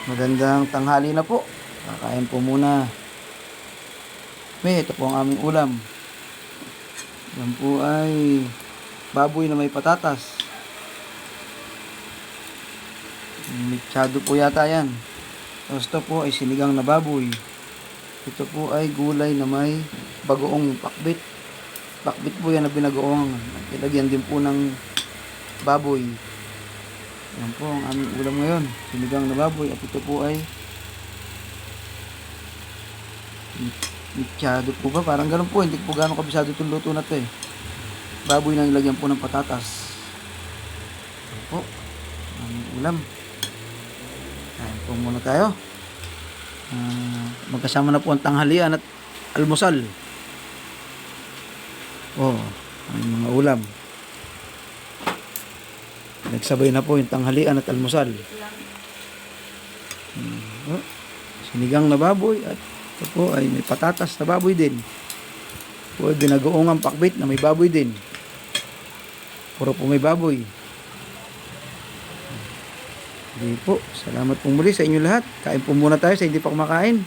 Magandang tanghali na po. Kakain po muna. Ito po ang aming ulam. Yan po ay baboy na may patatas. Mitsado po yata yan. Tapos ito po ay sinigang na baboy. Ito po ay gulay na may bagoong pakbit. Pakbit po yan na binagoong. Ilagyan din po ng baboy. Yan po ang aming ulam ngayon. Sinigang na baboy. At ito po ay mitsado po ba? Parang ganun po. Hindi po gano'ng kabisado itong luto na ito eh. Baboy na nilagyan po ng patatas. Yan po. Aming ulam. Kain po muna tayo. Magkasama na po ang tanghalian at almusal. Ang mga ulam. Nagsabay na po yung tanghalian at almusal. Sinigang na baboy at ito po ay may patatas na baboy din. Po ay binagoong ang pakbit na may baboy din. Puro po may baboy. Hindi po. Salamat po muli sa inyo lahat. Kain po muna tayo sa hindi pa kumakain.